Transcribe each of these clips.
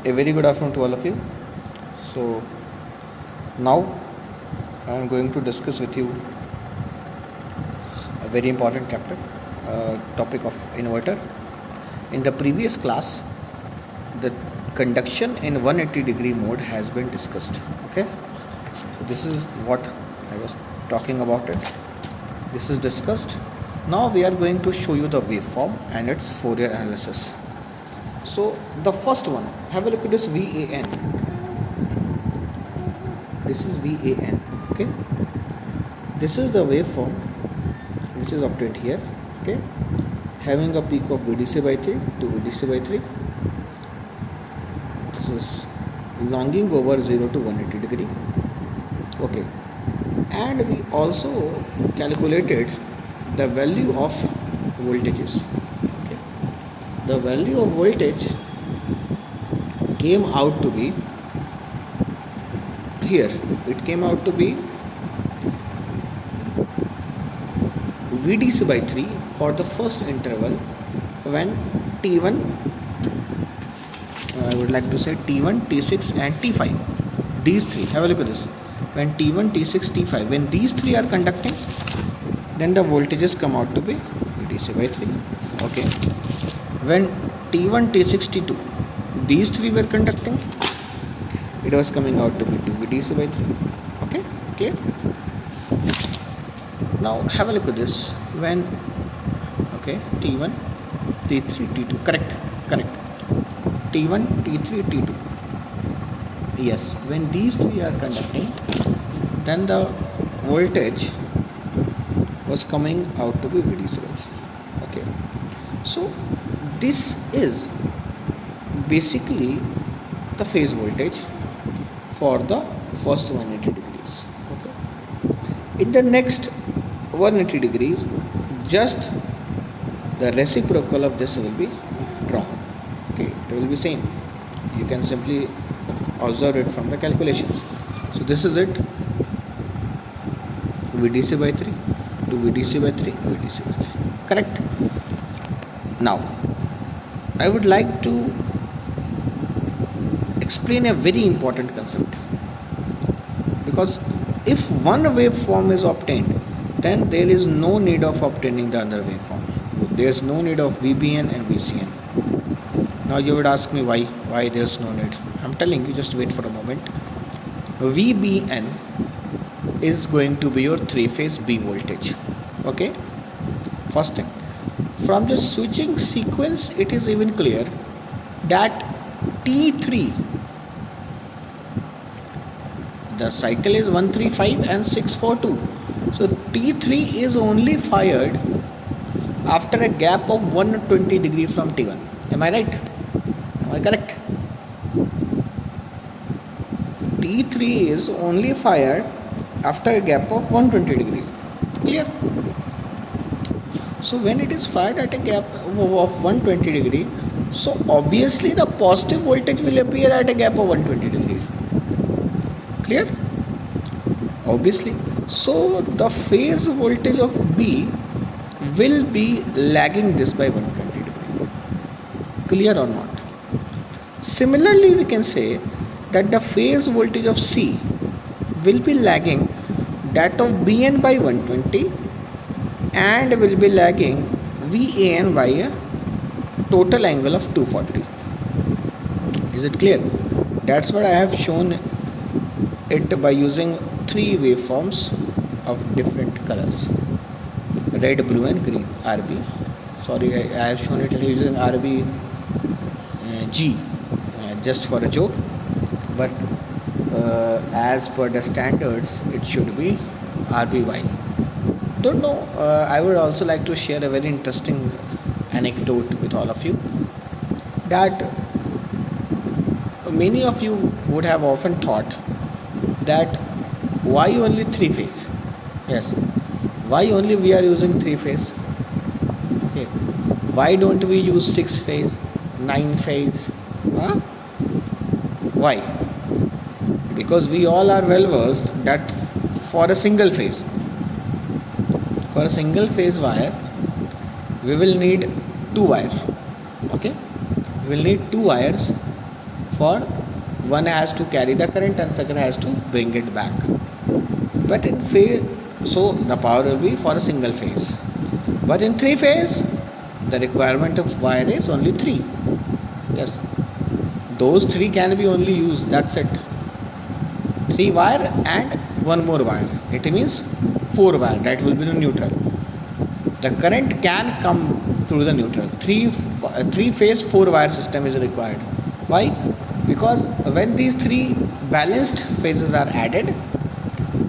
A very good afternoon to all of you. So now I am going to discuss with you a very important chapter, topic of inverter. In the previous class, the conduction in 180-degree mode has been discussed. Okay, so this is what I was talking about it. This is discussed. Now we are going to show you the waveform and its Fourier analysis. So the first one, have a look at this VAN. This is VAN. Okay, this is the waveform which is obtained here. Okay, having a peak of VDC by 3 to VDC by 3. This is longing over 0 to 180 degree. Okay, and we also calculated the value of voltages. Okay, the value of voltage came out to be here. It came out to be VDC by 3 for the first interval when T1, I would like to say T1, T6 and T5, these three, have a look at this, when T1, T6, T5, when these three are conducting, then the voltages come out to be VDC by 3. Okay, when T1, T6, T2, these three were conducting, it was coming out to be 2 VDC by 3. Okay, clear? Now have a look at this. When T1, T3, T2, correct, T1, T3, T2, yes, when these three are conducting, then the voltage was coming out to be VDC by 3. Okay, so this is basically the phase voltage for the first 180 degrees. Okay, in the next 180 degrees, just the reciprocal of this will be drawn. Okay, it will be same. You can simply observe it from the calculations. So this is it, VDC by 3 to VDC by 3, VDC by 3, correct? Now I would like to explain a very important concept, because if one waveform is obtained, then there is no need of obtaining the other waveform. There is no need of VBN and VCN. Now you would ask me why there is no need. I am telling you, just wait for a moment. VBN is going to be your three-phase B voltage. Okay, first thing, from the switching sequence it is even clear that T3, the cycle is 135 and 642. So T3 is only fired after a gap of 120 degree from T1. Am I right? Am I correct? T3 is only fired after a gap of 120 degree. Clear? So when it is fired at a gap of 120 degree, so obviously the positive voltage will appear at a gap of 120 degree. Clear? Obviously. So the phase voltage of B will be lagging this by 120 degree. Clear or not? Similarly, we can say that the phase voltage of C will be lagging that of BN by 120 and will be lagging VAN by a total angle of 240. Is it clear? That's what I have shown it by using three waveforms of different colors, red, blue and green, RB. Sorry, I have shown it using RB G just for a joke, but as per the standards it should be RBY. Don't know, I would also like to share a very interesting anecdote with all of you, that many of you would have often thought that why only three phase? Yes, why only we are using three phase? Okay, why don't we use 6 phase, 9 phase? Why? Because we all are well versed that for a single phase wire we will need 2 wires. Okay, we will need 2 wires for one has to carry the current and second has to bring it back. But in phase, so the power will be for a single phase. But in three phase, the requirement of wire is only 3. Yes, those 3 can be only used, that's it. 3 wire and 1 more wire, it means 4 wire, that will be the neutral. The current can come through the neutral. 3 phase 4 wire system is required. Why? Because when these 3 balanced phases are added,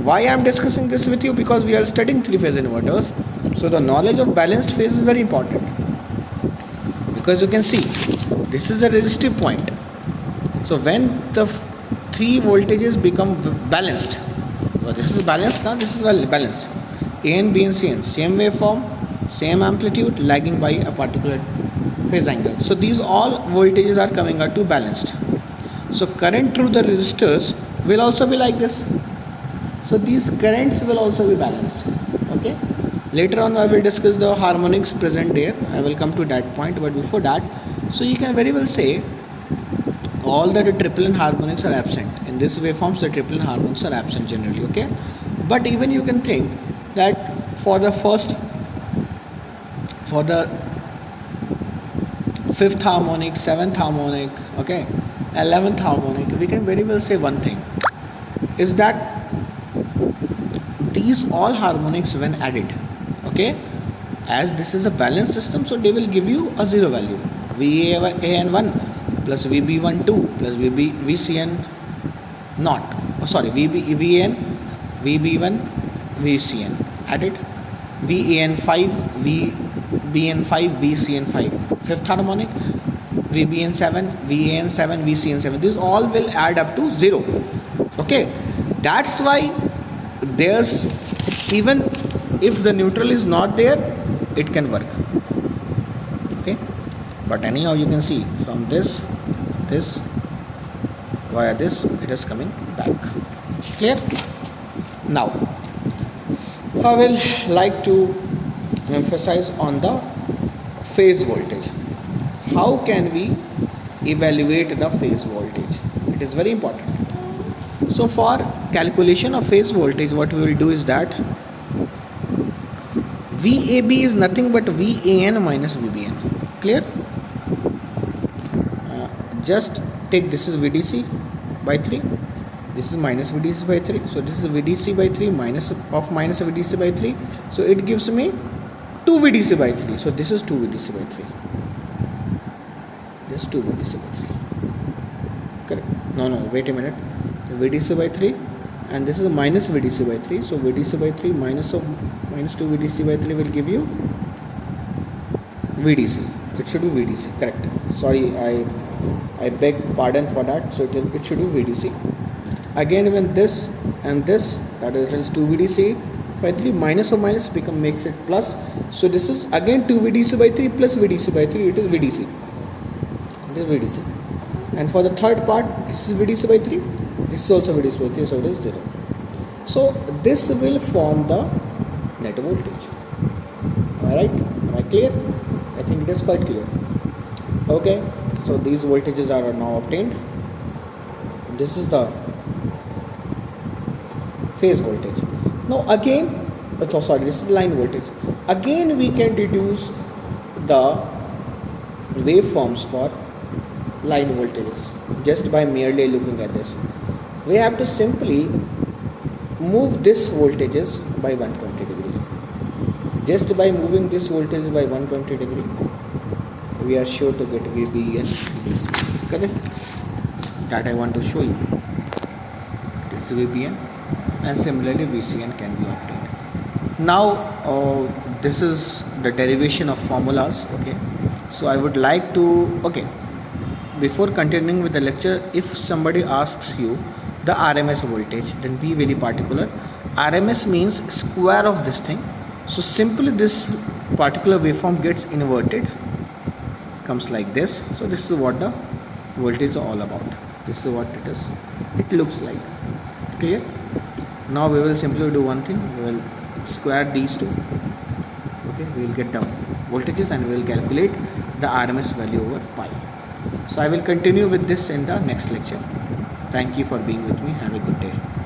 why I am discussing this with you? Because we are studying 3 phase inverters. So the knowledge of balanced phase is very important. Because you can see, this is a resistive point. So when the 3 voltages become balanced, so this is balanced now, this is well balanced. A and B and C and same waveform, same amplitude, lagging by a particular phase angle. So these all voltages are coming out to balanced. So current through the resistors will also be like this. So these currents will also be balanced. Okay. Later on I will discuss the harmonics present there. I will come to that point. But before that, so you can very well say all the triplen harmonics are absent. In this waveforms, the triplen harmonics are absent generally. Okay. But even you can think that for the 5th harmonic, 7th harmonic, okay, 11th harmonic, we can very well say one thing is that these all harmonics when added, okay, as this is a balanced system, so they will give you a 0 value. VAN1 plus VB1 2 plus VCN not, VBN VB1 VCN added, VAN5 VBN5 VCN5, 5th harmonic, VBN7 VAN7 VCN7, these all will add up to 0. Okay, that's why there's, even if the neutral is not there, it can work. Okay, but anyhow you can see from this via this, it is coming back. Clear? Now I will like to emphasize on the phase voltage. How can we evaluate the phase voltage? It is very important. So for calculation of phase voltage, what we will do is that VAB is nothing but VAN minus VBN. Clear? Just take, this is VDC by 3, this is minus VDC by 3, so this is VDC by 3 minus VDC by 3, so it gives me 2 VDC by 3, so this is 2 VDC by 3, this is 2 VDC by 3, correct? No, wait a minute, VDC by 3 and this is minus VDC by 3, so VDC by 3 minus 2 VDC by 3 will give you VDC. It should be VDC, correct? Sorry, I beg pardon for that. So it should be VDC. Again, when this and this, that is 2 VDC by 3, minus or minus makes it plus. So this is again 2 VDC by 3 plus VDC by 3. It is VDC. It is VDC. And for the third part, this is VDC by 3. This is also VDC by 3. So it is 0. So this will form the net voltage. Am I right? Am I clear? I think it is quite clear. Okay, so these voltages are now obtained. This is the phase voltage. Now again, this is line voltage. Again we can deduce the waveforms for line voltages just by merely looking at this. We have to simply move this voltages by 120 degree. Just by moving this voltage by 120 degree, we are sure to get VB and VC. Correct? That I want to show you. This is VBN and similarly VCN can be obtained. Now this is the derivation of formulas. Okay, so I would like to, okay, before continuing with the lecture, if somebody asks you the RMS voltage, then be very particular. RMS means square of this thing. So simply this particular waveform gets inverted, comes like this. So this is what the voltage is all about. This is what it is. It looks like. Clear? Now we will simply do one thing. We will square these two. Okay, we will get the voltages and we will calculate the RMS value over pi. So I will continue with this in the next lecture. Thank you for being with me. Have a good day.